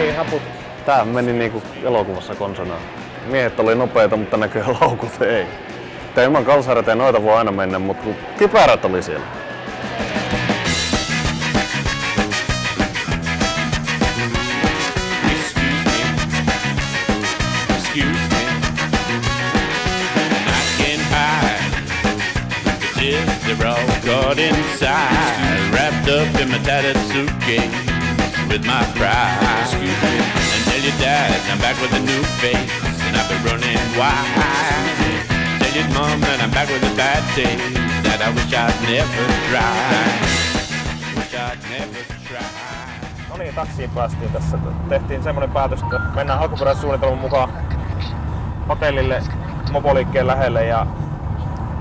meni haput? Tää meni niinku elokuvassa konsanaan. Miehet oli nopeita, mutta näköjään laukut ei. Tää ilman kalsareita ei noita voi aina mennä, mutta kypärät oli siellä. They're all caught inside, wrapped up in my tattered suitcase with my pride. And tell your dad I'm back with a new face and I've been running wild. Tell your mom that I'm back with a bad taste that I wish I'd never tried. Wish I'd never tried. No niin, taksiin päästiin tässä. Tehtiin semmonen päätös, että mennään alkuperäissuunnitelman mukaan hotellille mopoliikkeen lähelle ja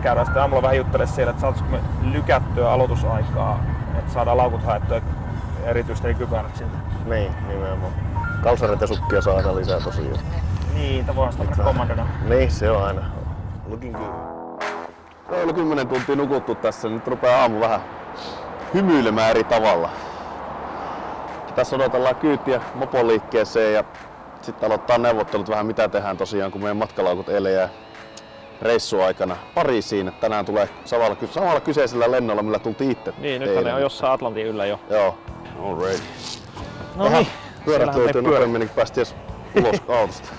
käydään sitten aamulla vähän juttelemaan siellä, että saataisiko me lykättyä aloitusaikaa, että saadaan laukut haettua erityisesti eli kypärät siltä. Niin, nimenomaan. Kalsareita ja sukkia saadaan lisää tosiaan. Niin, tämä voidaan sitä kommandona. Niin, se on aina. Looking good. On ollut 10 tuntia nukuttu tässä, nyt rupeaa aamu vähän hymyilemään eri tavalla. Tässä odotellaan kyytiä mopoliikkeeseen ja sitten aloittaa neuvottelut vähän mitä tehdään tosiaan, kun meidän matkalaukut eilen jää reissuaikana Pariisiin. Tänään tulee samalla kyseisellä lennolla, millä tultiin itse. Niin, nyt ne on jossain Atlantin yllä jo. Joo, alright. No niin, pyörät löytyy nopeammin, kun päästiin ulos autosta.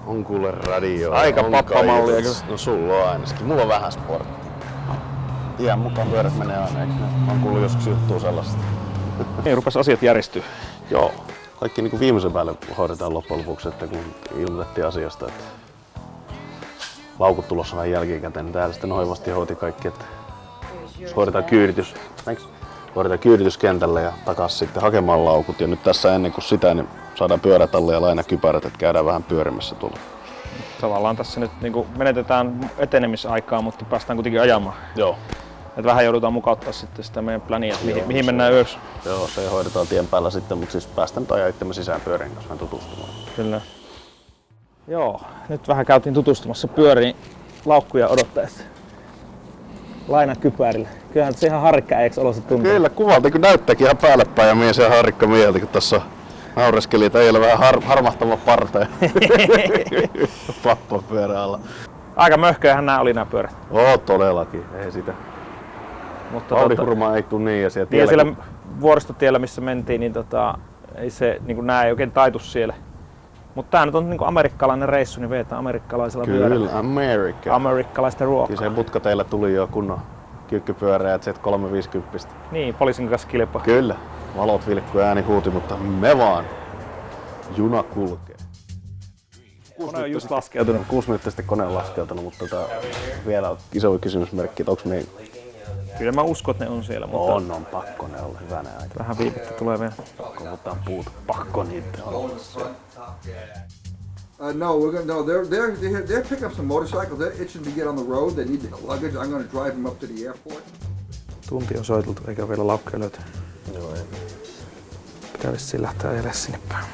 On kuule radio. Aika pappamallia kyllä. No sulla on ainakin. Mulla on vähän sporttia. Tien mukaan pyörät menee aina, eikö ne? Mä oon kuullut joskus juttua sellaista. Niin, rupes asiat järjestyy. Joo. Kaikki niin viimeisen päälle hoidetaan loppujen lopuksi, että kun ilmoitettiin asiasta, että laukut tulossa vähän jälkikäteen, niin täällä sitten hoivasti hoiti kaikki, että hoidetaan kyyditys kentälle ja takaisin sitten hakemaan laukut. Ja nyt tässä ennen kuin sitä, niin saadaan pyörät alle ja lainakypärät, että käydään vähän pyörimässä tuolla. Tavallaan tässä nyt niin menetetään etenemisaikaa, mutta päästään kuitenkin ajamaan. Joo. Et vähän joudutaan mukauttaa sitten sitä meidän plania, että mihin mennään yöksi. Joo, se hoidetaan tien päällä sitten, mutta siis päästään ajaa itsemme sisään pyörien kanssa vähän tutustumaan. Kyllä. Joo, nyt vähän käytiin tutustumassa pyöriin laukkuja odottaessa. Lainakypärillä. Kyllähän se ihan harikka-äijäksi olossa tuntuu. Kyllä, kuvalta kun näyttääkin ihan päälle päin ja mies ja harikka mieltä, kun tässä naureskeli, että ei ole vähän harmahtava parta. Pappa pyörä alla. Aika möhköjähän nämä pyörät. Oo, todellakin, ei sitä. Mutta Audihurmaa ei tule niin ja siellä tiellä. Siellä vuoristotiellä missä mentiin, niin ei se, niin nää ei oikein taitu siellä. Mutta tää nyt on niin amerikkalainen reissu, niin vetää amerikkalaisella pyörällä. Kyllä, Amerikka. Amerikkalaista ruokaa. Kyllä se putka teillä tuli jo kunnon kyykkypyörä ja Z350. Niin, poliisin kanssa kilpaa. Kyllä, valot vilkkuu ja ääni huuti, mutta me vaan. Juna kulkee. Kone on just laskeutunut. 6 minuuttia sitten kone on laskeutunut, mutta vielä on iso kysymysmerkki, että onko me... Kyllä mä uskon, että ne on siellä, mutta... On pakko ne olla hyvänä aika. Vähän viipettä tulee vielä. Kovutaan puuta, pakko niitä olla. No, they're picking up some motorcycles. They're itching to get on the road. They need the luggage. I'm going to drive them up to the airport. Tunti on soiteltu eikä vielä laukkuja löyty. Joo, ei. Pitää vissiin lähteä ajelemaan sinne päin.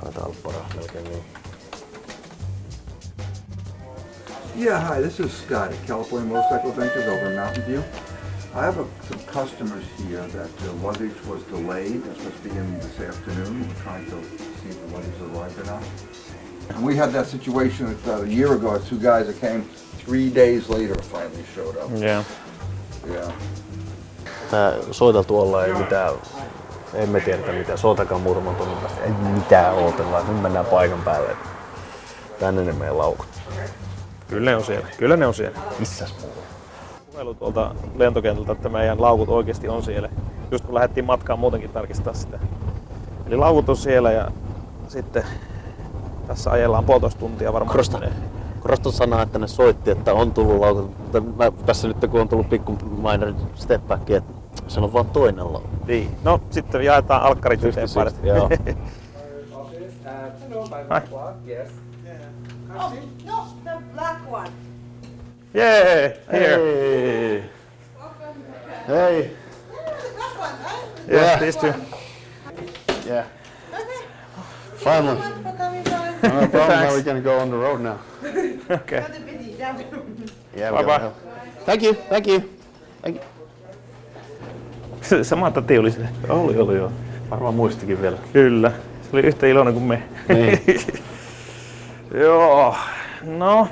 Taitaa olla paras melkein niin. Yeah, hi, this is Scott at California Motorcycle Ventures over in Mountain View. I have some customers here that the luggage was delayed. It's supposed to be in this afternoon. We're trying to see if the luggage arrived or not. And we had that situation a year ago. 2 guys that came 3 days later finally showed up. Yeah. Yeah. Tää soiteltu olla ei mitään, emme tiedetä mitään, soitakaa muutaman tunnin päästä, ei mitään ootellaan, nyt mennään paikan päälle. Tänne ne meidän laukut. Kyllä ne on siellä, kyllä ne on siellä. Missäs muualla? Puhelu tuolta lentokentältä, että meidän laukut oikeasti on siellä. Just kun lähdettiin matkaan muutenkin tarkistaa sitä. Eli laukut on siellä ja sitten tässä ajellaan 1,5 tuntia varmaan. Korostan sanaa, että ne soitti, että on tullut laukut, mutta tässä nyt kun on tullut pikku minor step back, että se on vaan toinen laukku. Niin. No sitten jaetaan alkkarit eteenpäin. Joo. Oh, no, the black one. Yeah, here. Hey. Hey. The black one, right? Yeah, these two. Yeah. Okay. Finally. Thank you so much for coming by. No problem. Now Thanks. we're gonna go on the road now. Okay. Rather busy. Down. Yeah. Bye bye. Thank you. Thank you. Thank you. Se sama täti oli se. Oli joo. Varmaan muistikin vielä. Kyllä. Se oli yhtä iloinen kuin me. Niin. Joo. No.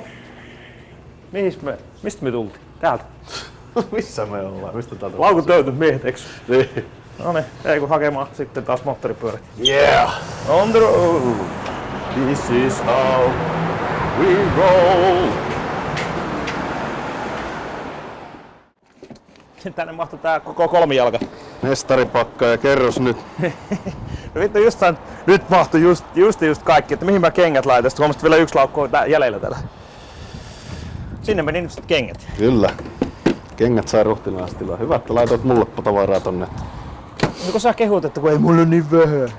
Mistä me tultiin? Täältä. Missä me ollaan? Mistä täältä? Laukun töytyt miehet, eks? Niin. Noniin, ei kun hakemaan sitten taas moottoripyörät. Yeah! On the road! This is how we roll! Tänne mahtui tää koko kolmijalka. Mestaripakka ja kerros nyt. No vittu nyt mahtui just kaikki, että mihin mä kengät laitan. Sitten huomasin, että vielä yksi laukku on jäljellä täällä. Sinne meni nyt sit kengät. Kyllä. Kengät sai ruhtinaastilla. Hyvä, että laitoit mulle tavaraa tonne. No kun sä kehut, että kun ei mulla niin vähän.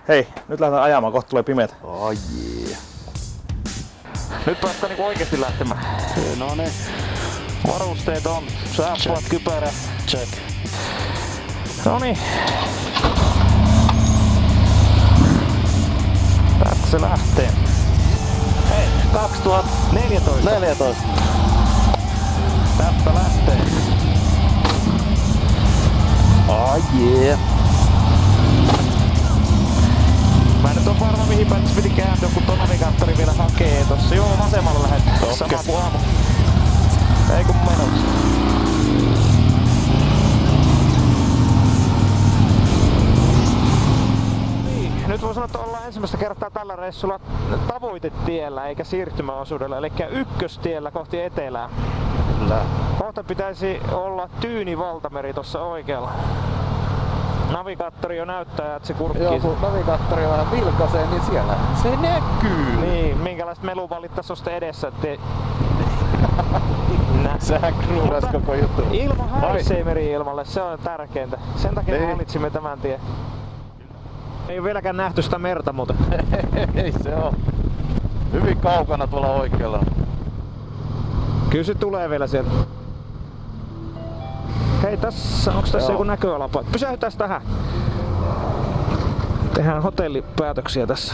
Hei, nyt lähdetään ajamaan, kohta tulee pimeätä. Oh yeah. Nyt päästään niinku oikeesti lähtemään. No niin. Varusteet on, saappaat, kypärä, check. Noniin. Tästä se lähtee. Hei, 2014. Tästä lähtee. Oh yeah. Mä en nyt oo varma mihin päin piti kääntyä, kun ton navigaattori vielä hakee. Tossa joo vasemmalla lähetään. Sama kuin aamu. Ei kun menossa. Nyt voi sanoa, että ollaan ensimmäistä kertaa tällä reissulla tavoitetiellä eikä siirtymäosuudella, eli ykköstiellä kohti etelää. Kyllä. Kohta pitäisi olla Tyyni valtameri tuossa oikealla. Navigaattori jo näyttää, että se kurkkii. Joo, kun navigaattori vähän vilkaisee, niin siellä se näkyy. Niin, minkälaista melua valittais on sitten edessä, ettei... Sehän kruunas koko juttu. Ilma häiritsee meri-ilmalle, se on tärkeintä. Sen takia me valitsimme tämän tien. Ei ole vieläkään nähty sitä merta muuten. Ei se oo. Hyvin kaukana tuolla oikealla. Kyllä se tulee vielä sieltä. Hei, onks tässä joku näköalapaikka? Pysähytään tähän. Tehdään hotellipäätöksiä tässä.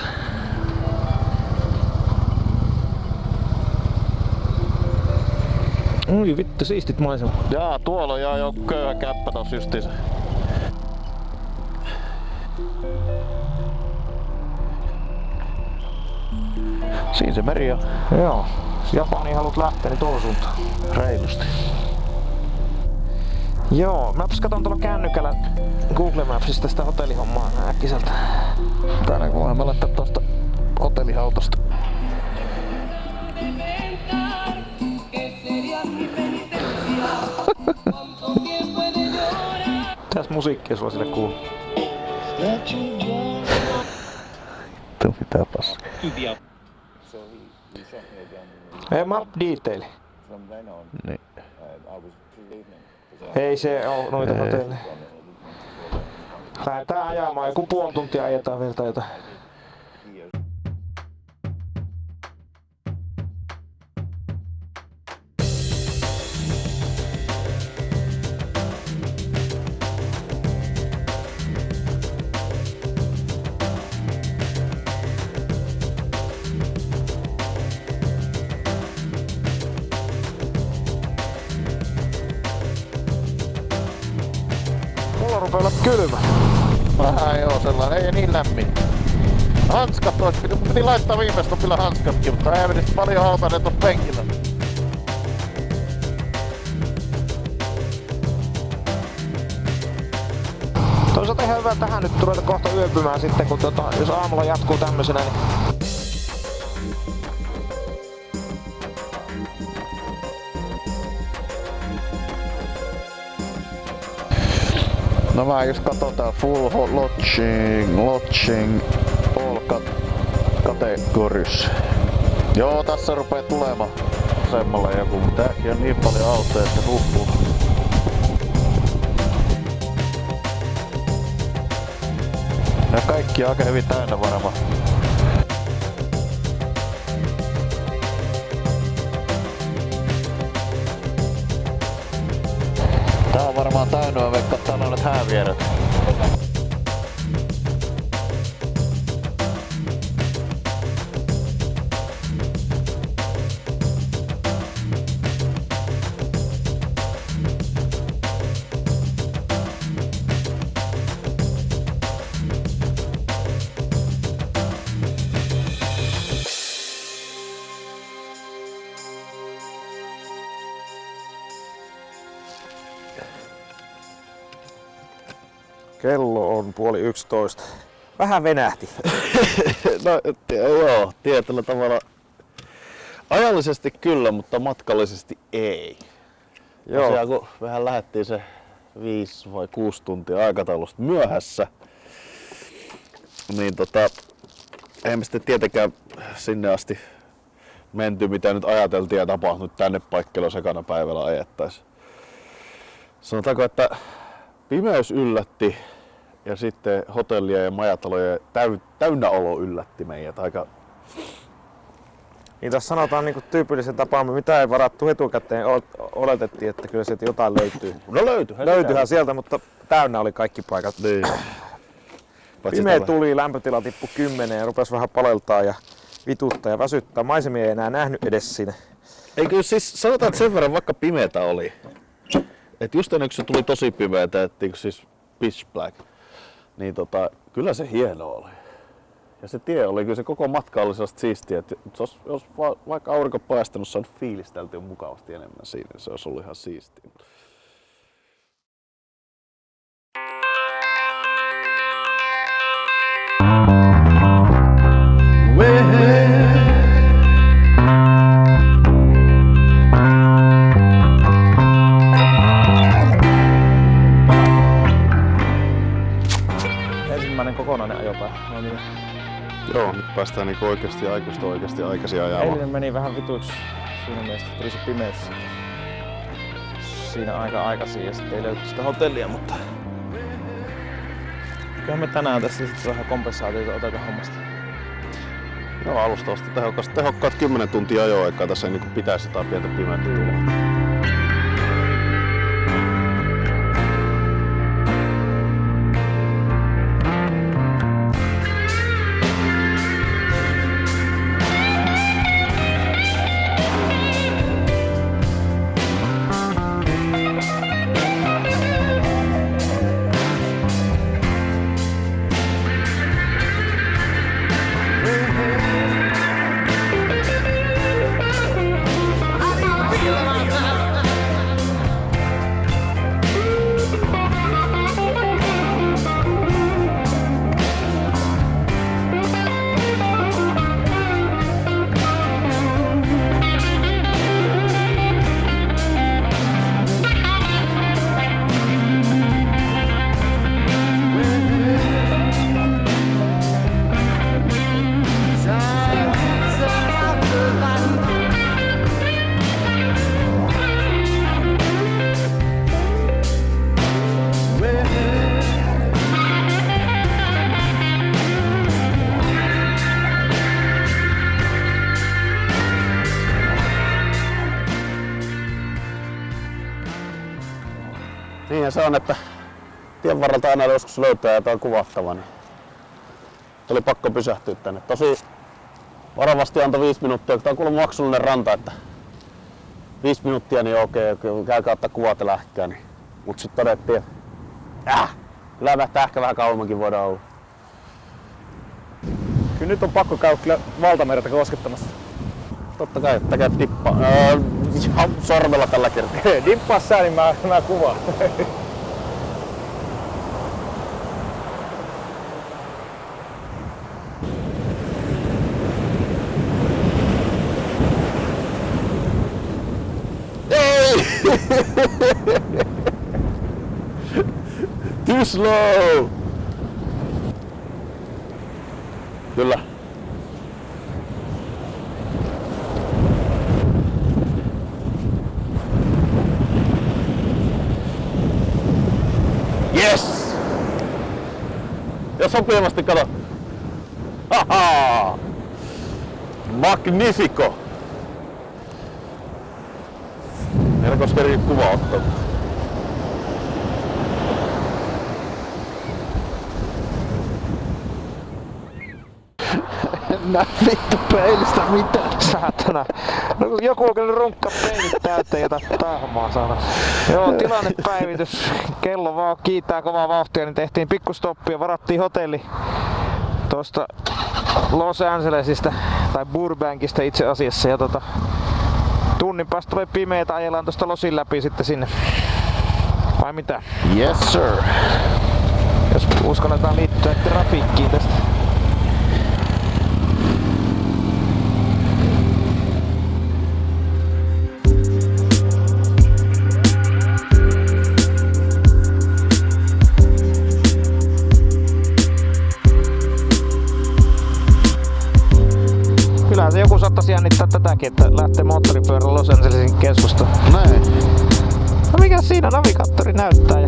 Ui vittu, siistit maisemat. Jaa, tuolla on joku köyhä käppä tossa justiinsa. Siinä se meri on. Joo. Jos Japaniin haluat lähteä, niin tuohon suuntaan. Reilusti. Joo, mä katon tuolla kännykällä Google Mapsista sitä hotellihommaa äkkiseltä. Tänään kun voimme laittaa tosta hotellihautosta. Tässä musiikkia sulla sille kuuluu. Tuo pitää paskaa. Ei map detail. Niin. Ei se oo noita hotelleja. Lähdetään ajamaan, joku puoli tuntia ajetaan vielä tai jotain. Mulla rupee olla kylmä. Vähän joo, sellainen ei niin lämmin. Hanskat piti laittaa viimeistä kyllä hanskatkin, mutta ei menisi paljon hautaneet on penkillä. Toisaalta ihan hyvä tähän nyt ruveta kohta yöpymään sitten, kun jos aamulla jatkuu tämmösenä, niin... No mä just katsotaan full lodging all categories. Joo, tässä rupee tulemaan semmolle joku, mutta tääkin on niin paljon autoja, että huhhuh. Ja kaikki on aika hyvin täynnä varmaan. Tää on varmaan täynnä, vaikka täällä on nyt häävierät. Kello on 10:30. Vähän venähti. No joo, tietyllä tavalla. Ajallisesti kyllä, mutta matkallisesti ei. Joo. Tosiaan kun vähän lähdettiin se 5 vai 6 tuntia aikataulusta myöhässä, niin ei me sitten tietenkään sinne asti menty, mitä nyt ajateltiin ja tapahtunut tänne Paikkelos ekana päivällä ajettaisiin. Sanotaanko, että pimeys yllätti ja sitten hotellien ja majatalojen täynnäolo yllätti meidät aika. Niin tässä sanotaan niin tyypillisen tapaan, mitä ei varattu etukäteen, oletettiin, että kyllä sieltä jotain löytyy. No Löytyyhän sieltä, mutta täynnä oli kaikki paikat. Niin. Pimeä tuli, lämpötila tippui 10 ja rupesi vähän paleltaa ja vituttaa ja väsyttää. Maisemia ei enää nähnyt edes siinä. Eikö siis sanotaan, että sen verran vaikka pimeätä oli. Et just ennen kuin se tuli tosi pimeätä, että siis pitch black, niin kyllä se hieno oli. Ja se tie oli, kyllä se koko matka oli sellaista siistiä, että jos vaikka aurinko paistanut, saanut fiilisteltyä mukavasti enemmän siinä, se olisi ollut ihan siistiä. Ensimmäinen kokonainen ajopäivä. Joo, nyt päästään niinku oikeasti aikuista aikaisin ajamaan. Eilinen meni vähän vituiksi siinä mielessä, että tuli se pimeys siinä aika aikaisin ja sitten ei löyty sitä hotellia, mutta kyllähän me tänään tässä sitten vähän kompensaatiota otetaan hommasta. Joo, alusta asti tehokkaat 10 tuntia ajoaikaa, tässä ei niinku pitäisi jotain pientä pimeätä tulla. Niin se on, että tien varrelta aina joskus löytää jotain kuvattavaa, niin oli pakko pysähtyä tänne. Tosi varovasti antoi 5 minuuttia, kun tää on kuulemma maksullinen ranta, että 5 minuuttia niin okei, käykää ottaa kuvat ja lähkää. Niin. Mut sit todettiin, että kyllä me ehkä vähän kauemmankin voidaan olla. Kyllä nyt on pakko käydä kyllä valtamerta koskettamassa. Totta kai, että käy dippaa. Sormella tällä kertaa. Dippaa sä, niin mä kuvaan. Too slow! Kyllä. Yes! Ja sopivasti kato. Haha! Magnifico! Meillä koska eri kuva ottaa. Näe vittu peilistä mitään, saatana. No kun joku on kyllä runkka peilit täyteen, jota tahmaa saada. Joo, tilannepäivitys. Kello vaan kiittää kovaa vauhtia, niin tehtiin pikkustoppia, varattiin hotelli tuosta Los Angelesista, tai Burbankista itse asiassa. Ja tunnin päästä tulee pimeetä, ajellaan tuosta Losin läpi sitten sinne. Vai mitä? Yes sir. Jos uskalletaan liittyä trafiikkiin tästä. Kyllä se joku saattaisi jännittää tätäkin, että lähtee moottoripyörällä Los Angelesin keskustaan. Näin. No mikä siinä navigaattori näyttää ja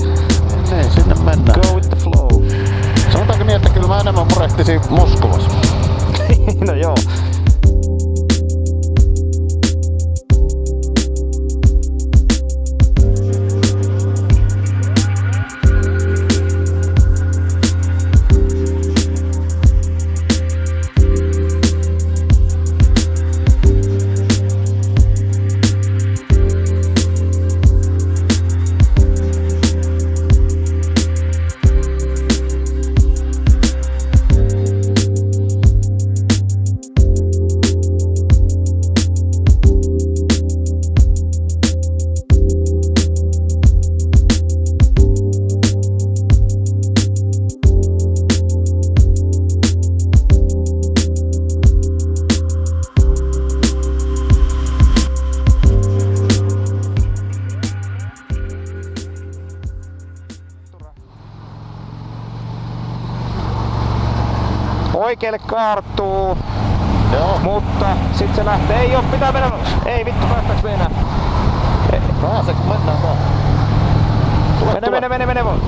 Niin, sinne mennään. go with the flow. Sanotaanko niin, että kyllä mä enemmän murehtisin Moskovassa. No joo. Oikealle kaartuu, Joo. mutta sit se lähtee. Ei oo, pitää mennä. Ei vittu, päästääks me enää? Pääse kun mennään vaan. Mene.